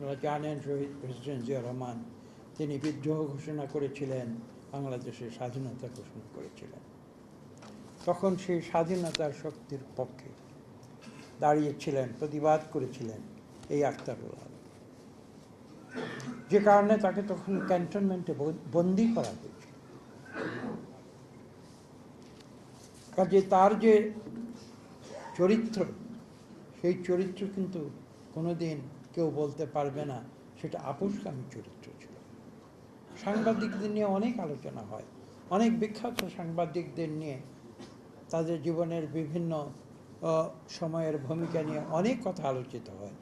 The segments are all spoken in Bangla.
আপনারা জানেন শহীদ প্রেসিডেন্ট জিয়া রহমান তিনি বিদ্রোহ ঘোষণা করেছিলেন, বাংলাদেশের স্বাধীনতা ঘোষণা করেছিলেন। তখন সেই স্বাধীনতার শক্তির পক্ষে দাঁড়িয়েছিলেন, প্রতিবাদ করেছিলেন এই আখতারুল আলম, যে কারণে তাকে তখন ক্যান্টনমেন্টে বন্দি করা হয়েছিল। কাজে তার যে চরিত্র, সেই চরিত্র কিন্তু কোনোদিন কেউ বলতে পারবে না সেটা আপোষকামী চরিত্র ছিল। সাংবাদিকদের নিয়ে অনেক আলোচনা হয়, অনেক বিখ্যাত সাংবাদিকদের নিয়ে তাদের জীবনের বিভিন্ন সময়ের ভূমিকা নিয়ে অনেক কথা আলোচিত হয়,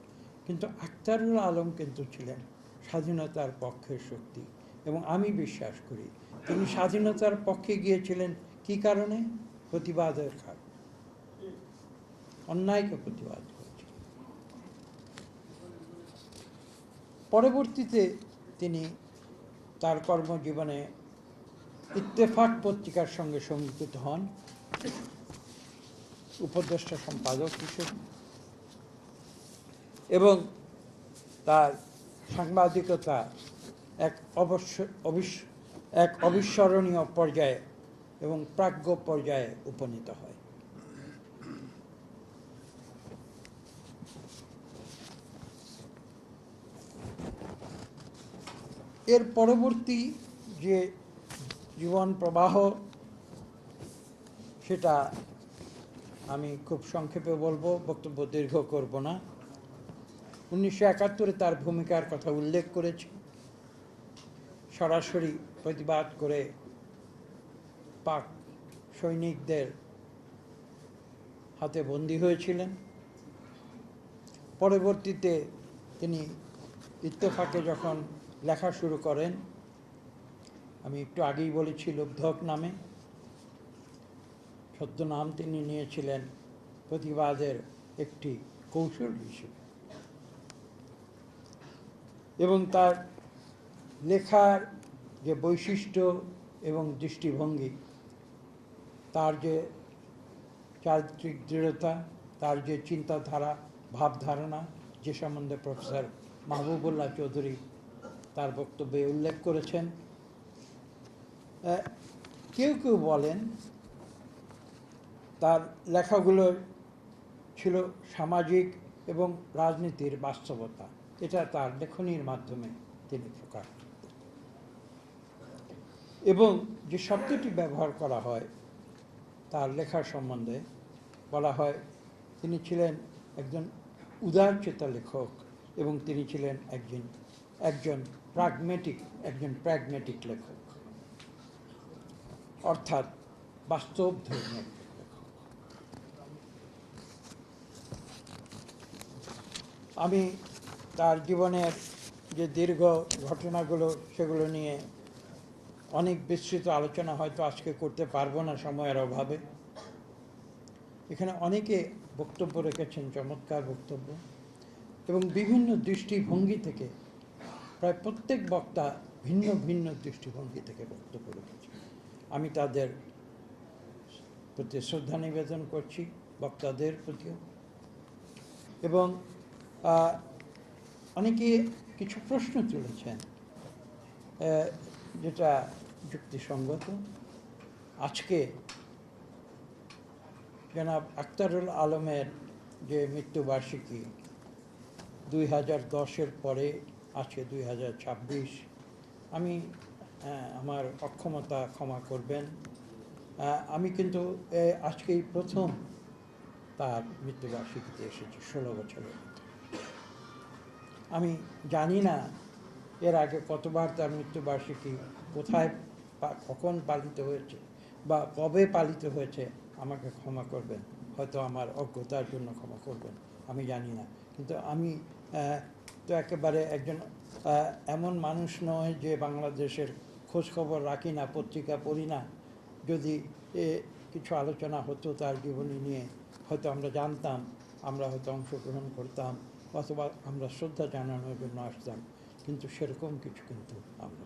কিন্তু আখতারুল আলম কিন্তু ছিলেন স্বাধীনতার পক্ষের শক্তি। এবং আমি বিশ্বাস করি তিনি স্বাধীনতার পক্ষে গিয়েছিলেন কি কারণে? প্রতিবাদের কারণে, অন্যায়কে প্রতিবাদ করেছিলেন। পরবর্তীতে তিনি তার কর্মজীবনে ইত্তেফাক পত্রিকার সঙ্গে সংযুক্ত হন উপদেষ্টা সম্পাদক হিসেবে, এবং তার সাংবাদিকতা এক অবিস্মরণীয় পর্যায়ে এবং প্রাজ্ঞ পর্যায়ে উপনীত হয়। এর পরবর্তী যে জীবন প্রবাহ, সেটা আমি খুব সংক্ষেপে বলবো, বক্তব্য দীর্ঘ করব না। 1971-এ তার ভূমিকার কথা উল্লেখ করেছি। সরাসরি প্রতিবাদ করে পাক সৈনিকদের হাতে বন্দী হয়েছিলেন। পরবর্তীতে তিনি ইত্তেফাকে যখন লেখা শুরু করেন, আমি একটু আগেই বলেছি লুব্ধক নামে, ছদ্মনাম তিনি নিয়েছিলেন প্রতিবাদের একটি কৌশল হিসেবে। এবং তার লেখার যে বৈশিষ্ট্য এবং দৃষ্টিভঙ্গি, তার যে চারিত্রিক দৃঢ়তা, তার যে চিন্তাধারা, ভাবধারণা, যে সম্বন্ধে প্রফেসর মাহবুবুল্লাহ চৌধুরী তার বক্তব্যে উল্লেখ করেছেন। কেউ কেউ বলেন তার লেখাগুলো ছিল সামাজিক এবং রাজনীতির বাস্তবতা, এটা তার লেখনীর মাধ্যমে তিনি প্রকাশ করতেন। এবং যে শব্দটি ব্যবহার করা হয় তার লেখার সম্বন্ধে, বলা হয় তিনি ছিলেন একজন উদারচেতা লেখক এবং তিনি ছিলেন একজন প্র্যাগমেটিক লেখক, অর্থাৎ বাস্তব ধর্মের লেখক। আমি তার জীবনের যে দীর্ঘ ঘটনাগুলো, সেগুলো নিয়ে অনেক বিস্তৃত আলোচনা হয়তো আজকে করতে পারবো না সময়ের অভাবে। এখানে অনেকে বক্তব্য রেখেছেন, চমৎকার বক্তব্য, এবং বিভিন্ন দৃষ্টিভঙ্গি থেকে প্রায় প্রত্যেক বক্তা ভিন্ন ভিন্ন দৃষ্টিভঙ্গি থেকে বক্তব্য রেখেছেন। আমি তাদের প্রতি শ্রদ্ধা নিবেদন করছি, বক্তাদের প্রতিও। এবং অনেকে কিছু প্রশ্ন তুলেছেন যেটা যুক্তিসঙ্গত। আজকে জনাব আখতারুল আলমের যে মৃত্যুবার্ষিকী, 2010-এর পরে আছে 2026, আমি আমার অক্ষমতা ক্ষমা করবেন, আমি কিন্তু আজকেই প্রথম তার মৃত্যুবার্ষিকীতে এসেছি 16 বছরের মধ্যে। আমি জানি না এর আগে কতবার তার মৃত্যুবার্ষিকী কোথায় কখন পালিত হয়েছে বা কবে পালিত হয়েছে, আমাকে ক্ষমা করবেন, হয়তো আমার অজ্ঞতার জন্য ক্ষমা করবেন, আমি জানি না। কিন্তু আমি তো একেবারে একজন এমন মানুষ নয় যে বাংলাদেশের খোঁজখবর রাখি না, পত্রিকা পড়ি না। যদি কিছু আলোচনা হতো তার জীবনী নিয়ে, হয়তো আমরা জানতাম, আমরা হয়তো অংশগ্রহণ করতাম, অথবা আমরা শ্রদ্ধা জানানোর জন্য আসতাম, কিন্তু সেরকম কিছু কিন্তু আমরা